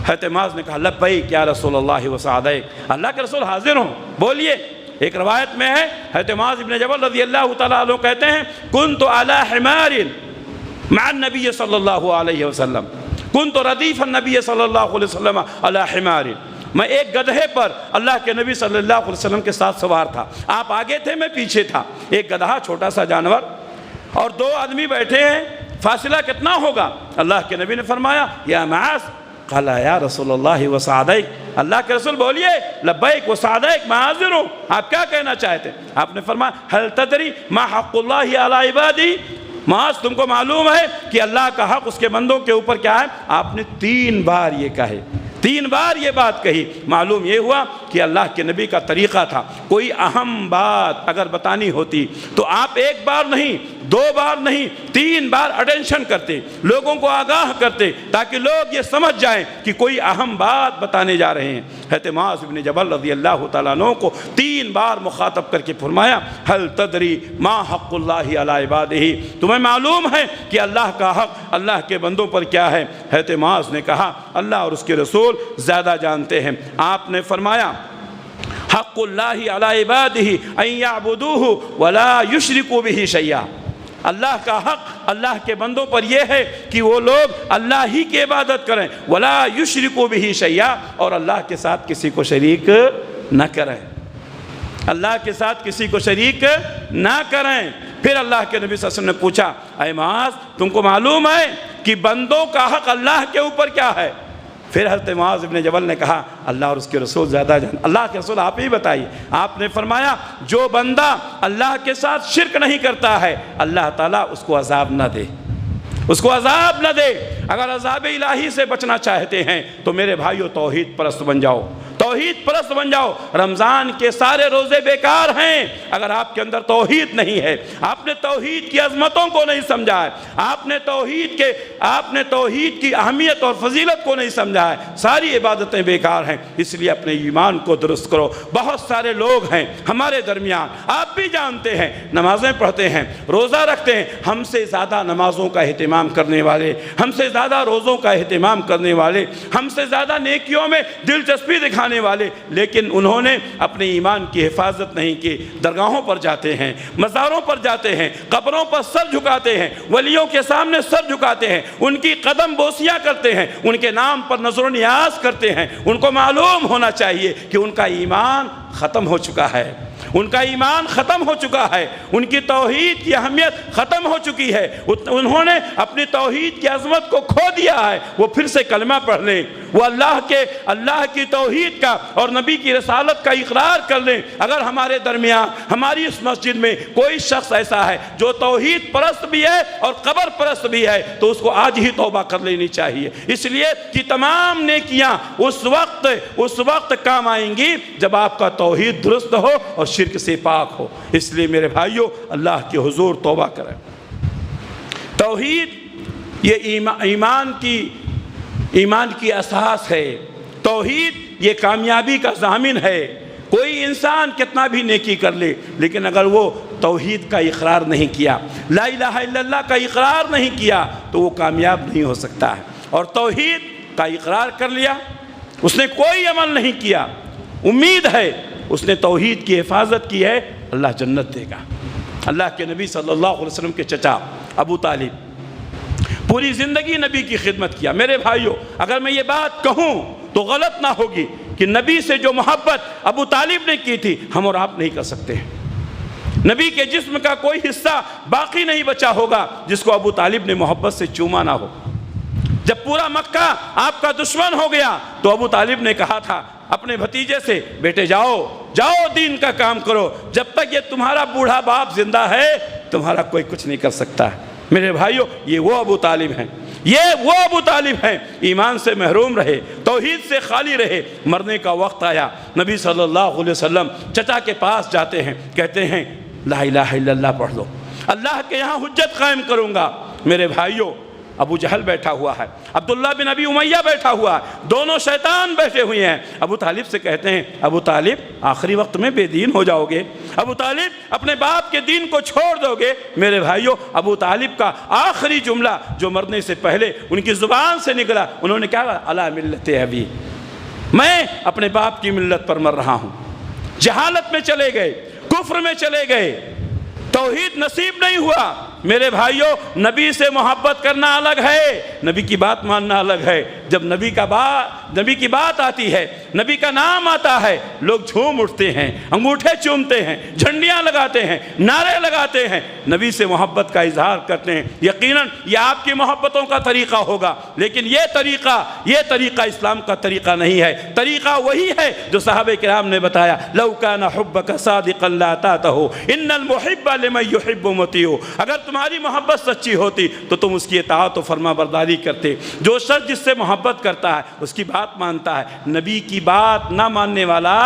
حضرت معاذ نے کہا لبیک یا رسول اللہ و سعدیک، اللہ کے رسول حاضر ہوں، بولیے۔ ایک روایت میں ہے حضرت معاذ بن جبل رضی اللہ تعالیٰ عنہ کہتے ہیں کنت علی حمار مع النبی صلی اللہ علیہ وسلم، کنت ردیف النبی صلی اللہ علیہ وسلم علی حمار، میں ایک گدھے پر اللہ کے نبی صلی اللہ علیہ وسلم کے ساتھ سوار تھا، آپ آگے تھے میں پیچھے تھا۔ ایک گدھا چھوٹا سا جانور اور 2 آدمی بیٹھے ہیں، فاصلہ کتنا ہوگا؟ اللہ کے نبی نے فرمایا یا معاذ، قال یا رسول اللہ و سعدیک، اللہ کے رسول بولیے لبیک و سعدیک، میں حاضر ہوں، آپ کیا کہنا چاہتے ہیں؟ آپ نے فرمایا حل تدری ما حق اللہ علی عبادہ، معاذ تم کو معلوم ہے کہ اللہ کا حق اس کے بندوں کے اوپر کیا ہے؟ آپ نے 3 بار یہ کہے، 3 بار یہ بات کہی۔ معلوم یہ ہوا کہ اللہ کے نبی کا طریقہ تھا، کوئی اہم بات اگر بتانی ہوتی تو آپ 1 بار نہیں، 2 بار نہیں، 3 بار اٹینشن کرتے، لوگوں کو آگاہ کرتے تاکہ لوگ یہ سمجھ جائیں کہ کوئی اہم بات بتانے جا رہے ہیں۔ حضرت معاذ بن جبل رضی اللہ تعالیٰ عنہ کو 3 بار مخاطب کر کے فرمایا حل تدری ما حق اللہ علی عبادہ، تمہیں معلوم ہے کہ اللہ کا حق اللہ کے بندوں پر کیا ہے؟ حضرت معاذ نے کہا اللہ اور اس کے رسول زیادہ جانتے ہیں۔ آپ نے فرمایا حق اللہ علی عبادہ ان یعبدوہ ولا یشرکوا بہ شیئا، اللہ کا حق اللہ کے بندوں پر یہ ہے کہ وہ لوگ اللہ ہی کی عبادت کریں، ولا یشرکوا بہ شیئا، اور اللہ کے ساتھ کسی کو شریک نہ کریں، اللہ کے ساتھ کسی کو شریک نہ کریں۔ پھر اللہ کے نبی صلی اللہ علیہ وسلم نے پوچھا اے معاذ تم کو معلوم ہے کہ بندوں کا حق اللہ کے اوپر کیا ہے؟ پھر حضرت معاذ بن جبل نے کہا اللہ اور اس کے رسول زیادہ جان، اللہ کے رسول آپ ہی بتائیے۔ آپ نے فرمایا جو بندہ اللہ کے ساتھ شرک نہیں کرتا ہے اللہ تعالیٰ اس کو عذاب نہ دے، اس کو عذاب نہ دے۔ اگر عذاب الہی سے بچنا چاہتے ہیں تو میرے بھائیو توحید پرست بن جاؤ، توحید پرست بن جاؤ۔ رمضان کے سارے روزے بیکار ہیں اگر آپ کے اندر توحید نہیں ہے، آپ نے توحید کی عظمتوں کو نہیں سمجھا ہے، آپ نے توحید کی اہمیت اور فضیلت کو نہیں سمجھا ہے، ساری عبادتیں بیکار ہیں۔ اس لیے اپنے ایمان کو درست کرو۔ بہت سارے لوگ ہیں ہمارے درمیان، آپ بھی جانتے ہیں، نمازیں پڑھتے ہیں، روزہ رکھتے ہیں، ہم سے زیادہ نمازوں کا اہتمام کرنے والے، ہم سے زیادہ روزوں کا اہتمام کرنے والے، ہم سے زیادہ نیکیوں میں دلچسپی دکھانے والے، لیکن انہوں نے اپنے ایمان کی حفاظت نہیں کی۔ درگاہوں پر جاتے ہیں، مزاروں پر جاتے ہیں، قبروں پر سر جھکاتے ہیں، ولیوں کے سامنے سر جھکاتے ہیں، ان کی قدم بوسیاں کرتے ہیں، ان کے نام پر نظر و نیاز کرتے ہیں۔ ان کو معلوم ہونا چاہیے کہ ان کا ایمان ختم ہو چکا ہے، ان کا ایمان ختم ہو چکا ہے، ان کی توحید کی اہمیت ختم ہو چکی ہے، انہوں نے اپنی توحید کی عظمت کو کھو دیا ہے۔ وہ پھر سے کلمہ پڑھ لیں، وہ اللہ کی توحید کا اور نبی کی رسالت کا اقرار کر لیں۔ اگر ہمارے درمیان ہماری اس مسجد میں کوئی شخص ایسا ہے جو توحید پرست بھی ہے اور قبر پرست بھی ہے تو اس کو آج ہی توبہ کر لینی چاہیے، اس لیے کہ تمام نیکیاں اس وقت کام آئیں گی جب آپ کا توحید درست ہو اور شرک سے پاک ہو۔ اس لیے میرے بھائیوں اللہ کے حضور توبہ کریں۔ توحید یہ ایمان کی اساس ہے، توحید یہ کامیابی کا ضامن ہے۔ کوئی انسان کتنا بھی نیکی کر لے لیکن اگر وہ توحید کا اقرار نہیں کیا، لا الہ الا اللہ کا اقرار نہیں کیا تو وہ کامیاب نہیں ہو سکتا ہے۔ اور توحید کا اقرار کر لیا، اس نے کوئی عمل نہیں کیا، امید ہے اس نے توحید کی حفاظت کی ہے، اللہ جنت دے گا۔ اللہ کے نبی صلی اللہ علیہ وسلم کے چچا ابو طالب پوری زندگی نبی کی خدمت کیا۔ میرے بھائیوں اگر میں یہ بات کہوں تو غلط نہ ہوگی کہ نبی سے جو محبت ابو طالب نے کی تھی ہم اور آپ نہیں کر سکتے ہیں۔ نبی کے جسم کا کوئی حصہ باقی نہیں بچا ہوگا جس کو ابو طالب نے محبت سے چوما نہ ہو۔ جب پورا مکہ آپ کا دشمن ہو گیا تو ابو طالب نے کہا تھا اپنے بھتیجے سے، بیٹے جاؤ دین کا کام کرو، جب تک یہ تمہارا بوڑھا باپ زندہ ہے تمہارا کوئی کچھ نہیں کر سکتا ہے۔ میرے بھائیوں یہ وہ ابو طالب ہیں، یہ وہ ابو طالب ہیں، ایمان سے محروم رہے، توحید سے خالی رہے۔ مرنے کا وقت آیا، نبی صلی اللہ علیہ وسلم چچا کے پاس جاتے ہیں، کہتے ہیں لا الہ الا اللہ پڑھ لو، اللہ کے یہاں حجت قائم کروں گا۔ میرے بھائیوں ابو جہل بیٹھا ہوا ہے، عبداللہ بن ابی امیہ بیٹھا ہوا ہے، دونوں شیطان بیٹھے ہوئے ہیں۔ ابو طالب سے کہتے ہیں ابو طالب آخری وقت میں بے دین ہو جاؤ گے، ابو طالب اپنے باپ کے دین کو چھوڑ دو گے۔ میرے بھائیوں ابو طالب کا آخری جملہ جو مرنے سے پہلے ان کی زبان سے نکلا، انہوں نے کہا علی ملت ابی، میں اپنے باپ کی ملت پر مر رہا ہوں۔ جہالت میں چلے گئے، کفر میں چلے گئے، توحید نصیب نہیں ہوا۔ میرے بھائیوں نبی سے محبت کرنا الگ ہے، نبی کی بات ماننا الگ ہے۔ جب نبی کی بات آتی ہے، نبی کا نام آتا ہے، لوگ جھوم اٹھتے ہیں، انگوٹھے چومتے ہیں، جھنڈیاں لگاتے ہیں، نعرے لگاتے ہیں، نبی سے محبت کا اظہار کرتے ہیں۔ یقیناً یہ آپ کی محبتوں کا طریقہ ہوگا لیکن یہ طریقہ اسلام کا طریقہ نہیں ہے۔ طریقہ وہی ہے جو صحابہ کرام نے بتایا، لو کان حبک صادقا لاطعته ان المحب لمن يحب مطیع۔ اگر تمہاری محبت سچی ہوتی تو تم اس کی اطاعت و فرما برداری کرتے۔ جو شخص جس سے محبت کرتا ہے اس کی بات مانتا ہے، نبی کی بات نہ ماننے والا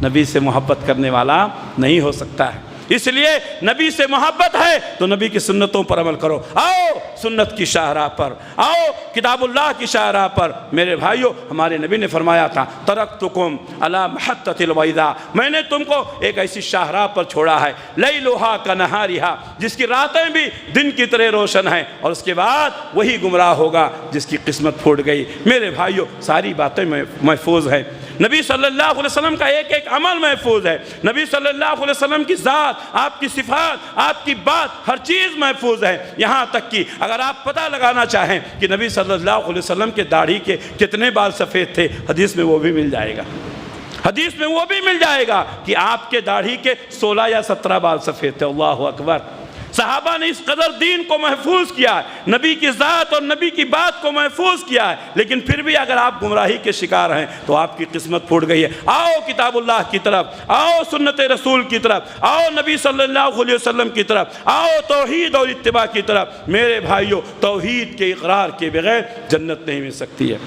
نبی سے محبت کرنے والا نہیں ہو سکتا ہے۔ اس لیے نبی سے محبت ہے تو نبی کی سنتوں پر عمل کرو۔ آؤ سنت کی شاہراہ پر، آؤ کتاب اللہ کی شاہراہ پر۔ میرے بھائیوں ہمارے نبی نے فرمایا تھا ترکتکم علی محطۃ البیضاء، میں نے تم کو ایک ایسی شاہراہ پر چھوڑا ہے لیلھا کنہارھا، جس کی راتیں بھی دن کی طرح روشن ہیں، اور اس کے بعد وہی گمراہ ہوگا جس کی قسمت پھوٹ گئی۔ میرے بھائیوں ساری باتیں محفوظ ہیں، نبی صلی اللہ علیہ وسلم کا ایک ایک عمل محفوظ ہے، نبی صلی اللہ علیہ وسلم کی ذات، آپ کی صفات، آپ کی بات، ہر چیز محفوظ ہے۔ یہاں تک کہ اگر آپ پتہ لگانا چاہیں کہ نبی صلی اللہ علیہ وسلم کے داڑھی کے کتنے بال سفید تھے، حدیث میں وہ بھی مل جائے گا، حدیث میں وہ بھی مل جائے گا کہ آپ کے داڑھی کے 16 یا 17 بال سفید تھے۔ اللہ اکبر! صحابہ نے اس قدر دین کو محفوظ کیا ہے، نبی کی ذات اور نبی کی بات کو محفوظ کیا ہے، لیکن پھر بھی اگر آپ گمراہی کے شکار ہیں تو آپ کی قسمت پھوٹ گئی ہے۔ آؤ کتاب اللہ کی طرف، آؤ سنت رسول کی طرف، آؤ نبی صلی اللہ علیہ وسلم کی طرف، آؤ توحید اور اتباع کی طرف۔ میرے بھائیوں توحید کے اقرار کے بغیر جنت نہیں مل سکتی ہے۔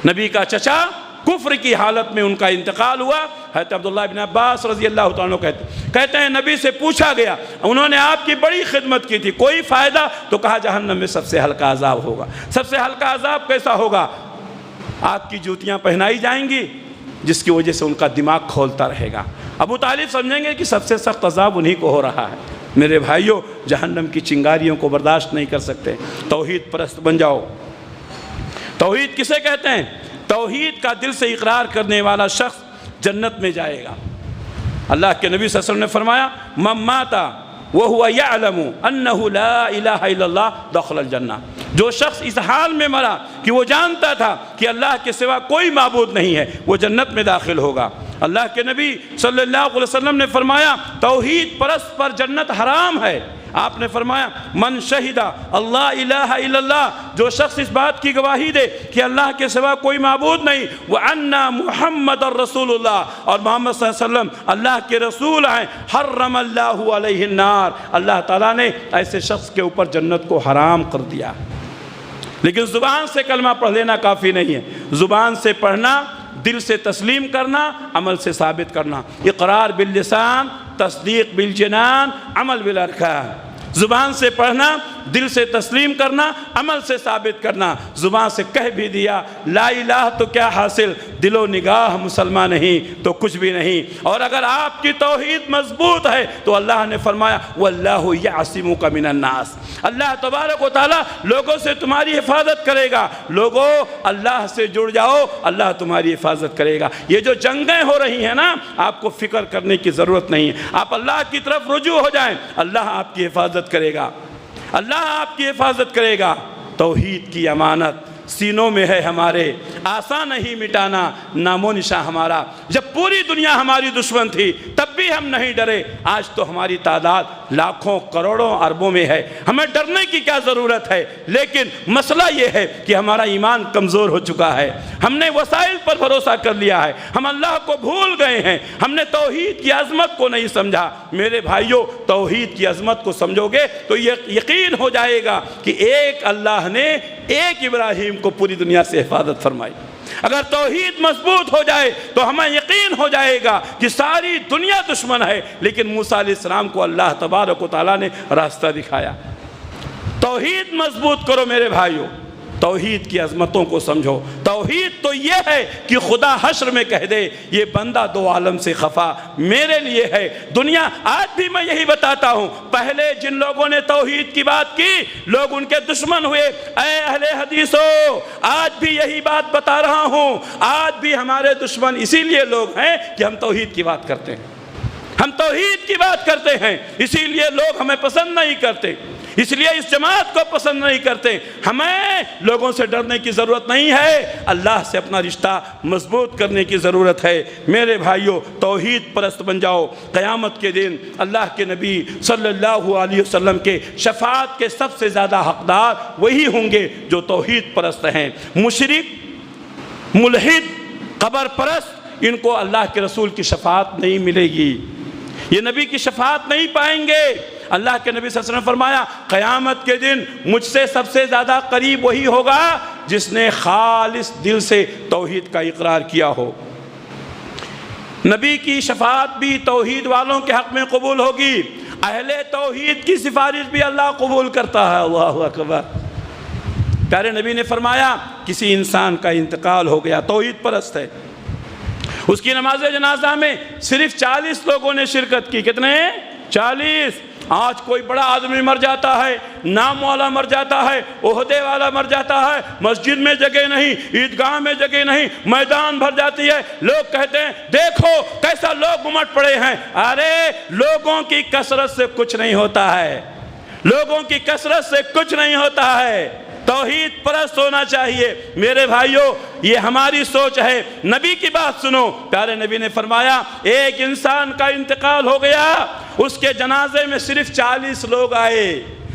نبی کا چچا کفر کی حالت میں ان کا انتقال ہوا۔ حضرت عبداللہ بن عباس رضی اللہ تعالیٰ کہتے ہیں نبی سے پوچھا گیا، انہوں نے آپ کی بڑی خدمت کی تھی، کوئی فائدہ؟ تو کہا جہنم میں سب سے ہلکا عذاب ہوگا۔ سب سے ہلکا عذاب کیسا ہوگا؟ آپ کی جوتیاں پہنائی جائیں گی جس کی وجہ سے ان کا دماغ کھولتا رہے گا۔ ابو طالب سمجھیں گے کہ سب سے سخت عذاب انہی کو ہو رہا ہے۔ میرے بھائیوں جہنم کی چنگاریوں کو برداشت نہیں کر سکتے۔ توحید پرست بن جاؤ۔ توحید کسے کہتے ہیں؟ توحید کا دل سے اقرار کرنے والا شخص جنت میں جائے گا۔ اللہ کے نبی صلی اللہ علیہ وسلم نے فرمایا من مات وهو يعلم انه لا الہ الا اللہ دخل الجنہ، جو شخص اس حال میں مرا کہ وہ جانتا تھا کہ اللہ کے سوا کوئی معبود نہیں ہے، وہ جنت میں داخل ہوگا۔ اللہ کے نبی صلی اللہ علیہ وسلم نے فرمایا توحید پرست پر جنت حرام ہے۔ آپ نے فرمایا من شہدہ اللہ الہ الا اللہ، جو شخص اس بات کی گواہی دے کہ اللہ کے سوا کوئی معبود نہیں، وَأَنَّ مُحَمَّدَ الرَّسُولُ اللَّهِ، اور محمد صلی اللہ علیہ وسلم اللہ کے رسول ہیں، حرم اللہ علیہ النار، اللہ تعالیٰ نے ایسے شخص کے اوپر جنت کو حرام کر دیا۔ لیکن زبان سے کلمہ پڑھ لینا کافی نہیں ہے، زبان سے پڑھنا دل سے تسلیم کرنا، عمل سے ثابت کرنا۔ اقرار باللسان، تصدیق بالجنان، عمل بالارکان۔ زبان سے پڑھنا، دل سے تسلیم کرنا، عمل سے ثابت کرنا۔ زبان سے کہہ بھی دیا لا الہ تو کیا حاصل، دل و نگاہ مسلمان نہیں تو کچھ بھی نہیں۔ اور اگر آپ کی توحید مضبوط ہے تو اللہ نے فرمایا واللہ یعصمک من الناس، اللہ تبارک و تعالیٰ لوگوں سے تمہاری حفاظت کرے گا۔ لوگوں اللہ سے جڑ جاؤ، اللہ تمہاری حفاظت کرے گا۔ یہ جو جنگیں ہو رہی ہیں نا، آپ کو فکر کرنے کی ضرورت نہیں ہے، آپ اللہ کی طرف رجوع ہو جائیں، اللہ آپ کی حفاظت کرے گا، اللہ آپ کی حفاظت کرے گا۔ توحید کی امانت سینوں میں ہے ہمارے، آسان نہیں مٹانا نام و نشاں ہمارا۔ جب پوری دنیا ہماری دشمن تھی تب بھی ہم نہیں ڈرے، آج تو ہماری تعداد لاکھوں کروڑوں اربوں میں ہے، ہمیں ڈرنے کی کیا ضرورت ہے؟ لیکن مسئلہ یہ ہے کہ ہمارا ایمان کمزور ہو چکا ہے، ہم نے وسائل پر بھروسہ کر لیا ہے، ہم اللہ کو بھول گئے ہیں، ہم نے توحید کی عظمت کو نہیں سمجھا۔ میرے بھائیوں، توحید کی عظمت کو سمجھو گے تو یقین ہو جائے گا کہ ایک اللہ نے ایک ابراہیم کو پوری دنیا سے حفاظت فرمائی۔ اگر توحید مضبوط ہو جائے تو ہمیں یقین ہو جائے گا کہ ساری دنیا دشمن ہے، لیکن موسیٰ علیہ السلام کو اللہ تبارک و تعالیٰ نے راستہ دکھایا۔ توحید مضبوط کرو میرے بھائیوں، توحید کی عظمتوں کو سمجھو۔ توحید تو یہ ہے کہ خدا حشر میں کہہ دے یہ بندہ دو عالم سے خفا میرے لیے ہے۔ دنیا آج بھی میں یہی بتاتا ہوں، پہلے جن لوگوں نے توحید کی بات کی لوگ ان کے دشمن ہوئے۔ اے اہل حدیثو، آج بھی یہی بات بتا رہا ہوں، آج بھی ہمارے دشمن اسی لیے لوگ ہیں کہ ہم توحید کی بات کرتے ہیں، ہم توحید کی بات کرتے ہیں، اسی لیے لوگ ہمیں پسند نہیں کرتے، اس لیے اس جماعت کو پسند نہیں کرتے۔ ہمیں لوگوں سے ڈرنے کی ضرورت نہیں ہے، اللہ سے اپنا رشتہ مضبوط کرنے کی ضرورت ہے۔ میرے بھائیوں، توحید پرست بن جاؤ۔ قیامت کے دن اللہ کے نبی صلی اللہ علیہ وسلم کے شفاعت کے سب سے زیادہ حقدار وہی ہوں گے جو توحید پرست ہیں۔ مشرک، ملحد، قبر پرست، ان کو اللہ کے رسول کی شفاعت نہیں ملے گی، یہ نبی کی شفاعت نہیں پائیں گے۔ اللہ کے نبی صلی اللہ علیہ وسلم نے فرمایا قیامت کے دن مجھ سے سب سے زیادہ قریب وہی ہوگا جس نے خالص دل سے توحید کا اقرار کیا ہو۔ نبی کی شفاعت بھی توحید والوں کے حق میں قبول ہوگی، اہل توحید کی سفارش بھی اللہ قبول کرتا ہے۔ اللہ اکبر۔ پیارے نبی نے فرمایا کسی انسان کا انتقال ہو گیا، توحید پرست ہے، اس کی نماز جنازہ میں صرف 40 لوگوں نے شرکت کی۔ کتنے؟ 40۔ آج کوئی بڑا آدمی مر جاتا ہے، نام والا مر جاتا ہے، عہدے والا مر جاتا ہے، مسجد میں جگہ نہیں، عیدگاہ میں جگہ نہیں، میدان بھر جاتی ہے، لوگ کہتے ہیں دیکھو کیسا لوگ امٹ پڑے ہیں۔ ارے لوگوں کی کثرت سے کچھ نہیں ہوتا ہے، لوگوں کی کثرت سے کچھ نہیں ہوتا ہے، توحید پرست ہونا چاہیے۔ میرے بھائیوں، یہ ہماری سوچ ہے۔ نبی کی بات سنو، پیارے نبی نے فرمایا ایک انسان کا انتقال ہو گیا، اس کے جنازے میں صرف 40 لوگ آئے،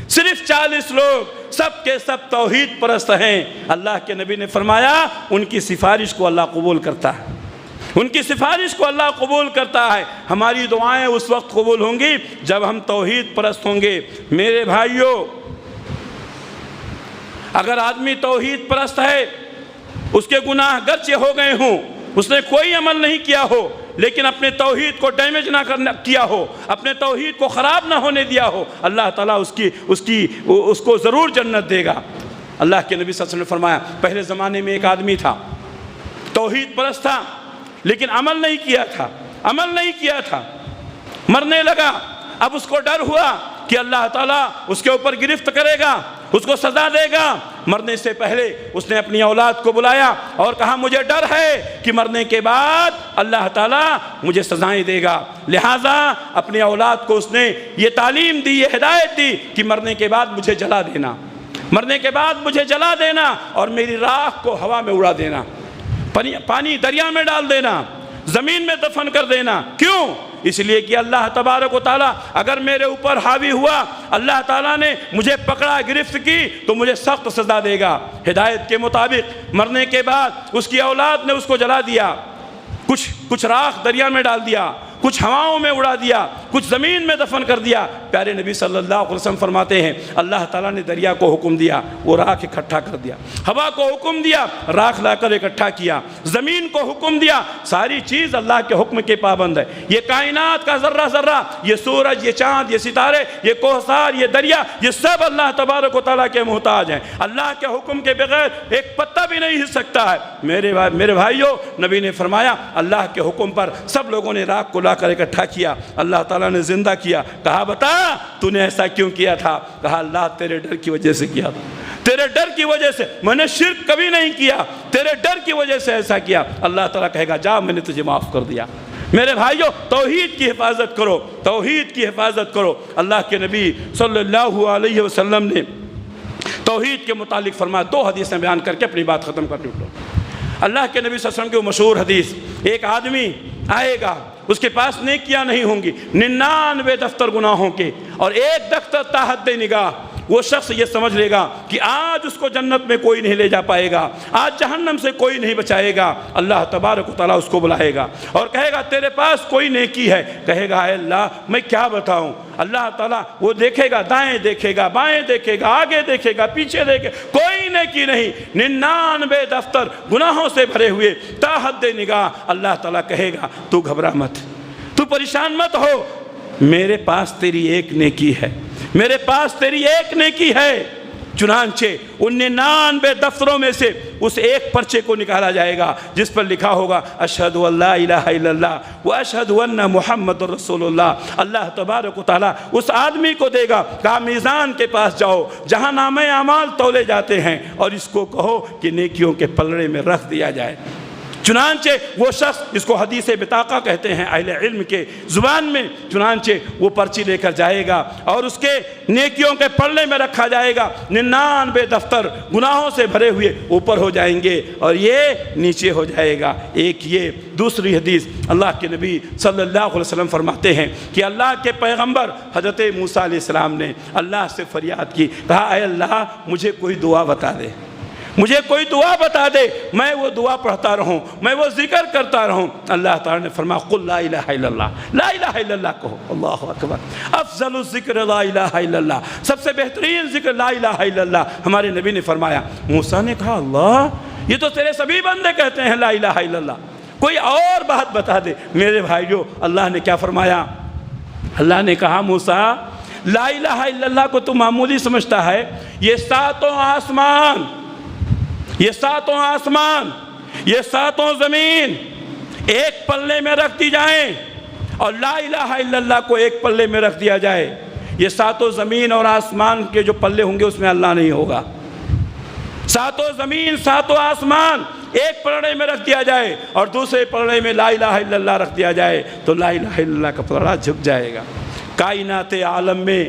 صرف 40 لوگ، سب کے سب توحید پرست ہیں۔ اللہ کے نبی نے فرمایا ان کی سفارش کو اللہ قبول کرتا ہے، ان کی سفارش کو اللہ قبول کرتا ہے۔ ہماری دعائیں اس وقت قبول ہوں گی جب ہم توحید پرست ہوں گے۔ میرے بھائیوں، اگر آدمی توحید پرست ہے، اس کے گناہ گرچہ ہو گئے ہوں، اس نے کوئی عمل نہیں کیا ہو، لیکن اپنے توحید کو ڈیمیج نہ کیا ہو، اپنے توحید کو خراب نہ ہونے دیا ہو، اللہ تعالیٰ اس کو ضرور جنت دے گا۔ اللہ کے نبی صلی اللہ علیہ وسلم نے فرمایا پہلے زمانے میں ایک آدمی تھا، توحید پرست تھا، لیکن عمل نہیں کیا تھا، مرنے لگا۔ اب اس کو ڈر ہوا کہ اللہ تعالیٰ اس کے اوپر گرفت کرے گا، اس کو سزا دے گا۔ مرنے سے پہلے اس نے اپنی اولاد کو بلایا اور کہا مجھے ڈر ہے کہ مرنے کے بعد اللہ تعالیٰ مجھے سزائیں دے گا، لہٰذا اپنی اولاد کو اس نے یہ تعلیم دی، یہ ہدایت دی کہ مرنے کے بعد مجھے جلا دینا، مرنے کے بعد مجھے جلا دینا اور میری راکھ کو ہوا میں اڑا دینا، پانی دریا میں ڈال دینا، زمین میں دفن کر دینا۔ کیوں؟ اس لیے کہ اللہ تبارک و تعالیٰ اگر میرے اوپر حاوی ہوا، اللہ تعالیٰ نے مجھے پکڑا، گرفت کی تو مجھے سخت سزا دے گا۔ ہدایت کے مطابق مرنے کے بعد اس کی اولاد نے اس کو جلا دیا، کچھ راکھ دریا میں ڈال دیا، کچھ ہواؤں میں اڑا دیا، کچھ زمین میں دفن کر دیا۔ پیارے نبی صلی اللہ علیہ وسلم فرماتے ہیں اللہ تعالیٰ نے دریا کو حکم دیا، وہ راکھ اکٹھا کر دیا، ہوا کو حکم دیا، راکھ لا کر اکٹھا کیا، زمین کو حکم دیا، ساری چیز اللہ کے حکم کے پابند ہے۔ یہ کائنات کا ذرہ ذرہ، یہ سورج، یہ چاند، یہ ستارے، یہ کوثر، یہ دریا، یہ سب اللہ تبارک و تعالیٰ کے محتاج ہیں۔ اللہ کے حکم کے بغیر ایک پتا بھی نہیں ہل سکتا ہے۔ میرے بھائیوں، نبی نے فرمایا اللہ کے حکم پر سب لوگوں نے راکھ کو لا کر اکٹھا کیا، اللہ تعالیٰ نے زندہ کیا۔ کہا بتا تو نے ایسا کیوں کیا تھا؟ کہا اللہ تیرے ڈر کی وجہ سے کیا تھا، تیرے ڈر کی وجہ سے، میں نے شرک کبھی نہیں کیا، تیرے ڈر کی وجہ سے ایسا کیا۔ اللہ تعالیٰ کہے گا جا میں نے تجھے معاف کر دیا۔ میرے بھائیوں، توحید کی حفاظت کرو، توحید کی حفاظت کرو۔ اللہ کے نبی صلی اللہ علیہ وسلم نے توحید کے متعلق فرمایا، 2 حدیثیں بیان کر کے اپنی بات ختم کر لوں۔ اللہ کے نبی صلی اللہ علیہ وسلم کی وہ مشہور حدیث، ایک آدمی آئے گا، اس کے پاس نیکیاں نہیں ہوں گی، 99 دفتر گناہوں کے اور ایک دفتر تحت نگاہ۔ وہ شخص یہ سمجھ لے گا کہ آج اس کو جنت میں کوئی نہیں لے جا پائے گا، آج جہنم سے کوئی نہیں بچائے گا۔ اللہ تبارک و تعالیٰ اس کو بلائے گا اور کہے گا تیرے پاس کوئی نیکی ہے؟ کہے گا اے اللہ میں کیا بتاؤں؟ اللہ تعالیٰ وہ دیکھے گا، دائیں دیکھے گا، بائیں دیکھے گا، آگے دیکھے گا، پیچھے دیکھے، کوئی نیکی نہیں، 99 دفتر گناہوں سے بھرے ہوئے تحت نگاہ۔ اللہ تعالیٰ کہے گا تو گھبرا مت، تو پریشان مت ہو، میرے پاس تیری ایک نیکی ہے، میرے پاس تیری ایک نیکی ہے۔ چنانچہ ان 99 دفتروں میں سے اس ایک پرچے کو نکالا جائے گا جس پر لکھا ہوگا اشہد ان لا الہ الا اللہ واشہد ان محمد رسول اللہ۔ اللہ تبارک و تعالیٰ اس آدمی کو دے گا، کہا میزان کے پاس جاؤ جہاں نامہ اعمال تولے جاتے ہیں اور اس کو کہو کہ نیکیوں کے پلڑے میں رکھ دیا جائے۔ چنانچہ وہ شخص، اس کو حدیث بطاقہ کہتے ہیں اہل علم کے زبان میں، چنانچہ وہ پرچی لے کر جائے گا اور اس کے نیکیوں کے پلڑے میں رکھا جائے گا۔ 99 دفتر گناہوں سے بھرے ہوئے اوپر ہو جائیں گے اور یہ نیچے ہو جائے گا۔ ایک یہ دوسری حدیث، اللہ کے نبی صلی اللہ علیہ وسلم فرماتے ہیں کہ اللہ کے پیغمبر حضرت موسیٰ علیہ السلام نے اللہ سے فریاد کی، کہا اے اللہ مجھے کوئی دعا بتا دے، مجھے کوئی دعا بتا دے، میں وہ دعا پڑھتا رہوں، میں وہ ذکر کرتا رہوں۔ اللہ تعالیٰ نے فرمایا قل لا الہ الا اللہ، لا الہ الا اللہ کہو۔ اللہ اکبر، افضل الذکر لا الہ الا اللہ، سب سے بہترین ذکر لا الہ الا اللہ۔ ہمارے نبی نے فرمایا، موسیٰ نے کہا اللہ یہ تو تیرے سبھی بندے کہتے ہیں لا الہ الا اللہ، کوئی اور بات بتا دے۔ میرے بھائیو، اللہ نے کیا فرمایا؟ اللہ نے کہا موسیٰ لا الہ الا اللہ کو تو معمولی سمجھتا ہے، یہ 7 آسمان، یہ 7 آسمان، یہ 7 زمین ایک پلے میں رکھ دی جائیں اور لا الہ الا اللہ کو ایک پلے میں رکھ دیا جائے، یہ 7 زمین اور آسمان کے جو پلے ہوں گے اس میں اللہ نہیں ہوگا۔ 7 زمین 7 آسمان ایک پلڑے میں رکھ دیا جائے اور دوسرے پلڑے میں لا الہ الا اللہ رکھ دیا جائے تو لا الہ الا اللہ کا پلڑا جھک جائے گا۔ کائنات عالم میں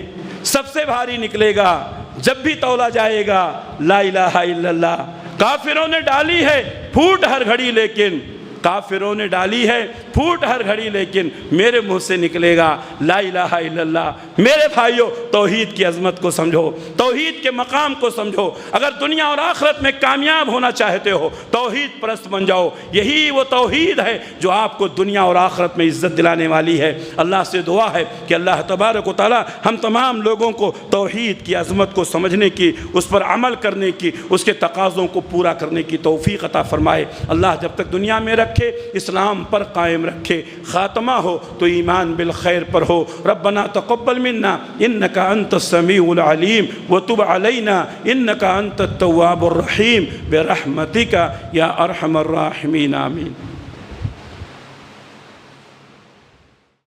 سب سے بھاری نکلے گا جب بھی تولا جائے گا لا الہ الا اللہ۔ کافروں نے ڈالی ہے پھوٹ ہر گھڑی، لیکن کافروں نے ڈالی ہے پھوٹ ہر گھڑی، لیکن میرے منہ سے نکلے گا لا الہ الا اللہ۔ میرے بھائیوں، توحید کی عظمت کو سمجھو، توحید کے مقام کو سمجھو۔ اگر دنیا اور آخرت میں کامیاب ہونا چاہتے ہو توحید پرست بن جاؤ، یہی وہ توحید ہے جو آپ کو دنیا اور آخرت میں عزت دلانے والی ہے۔ اللہ سے دعا ہے کہ اللہ تبارک و تعالی ہم تمام لوگوں کو توحید کی عظمت کو سمجھنے کی، اس پر عمل کرنے کی، اس کے تقاضوں کو پورا کرنے کی توفیق عطا فرمائے۔ اللہ جب تک دنیا میں رکھے اسلام پر قائم رکھے، خاتمہ ہو تو ایمان بالخیر پر ہو۔ ربنا تقبل منا انک انت السمیع العلیم وتب علینا انک انت التواب الرحیم برحمتک یا ارحم الراحمین، آمین۔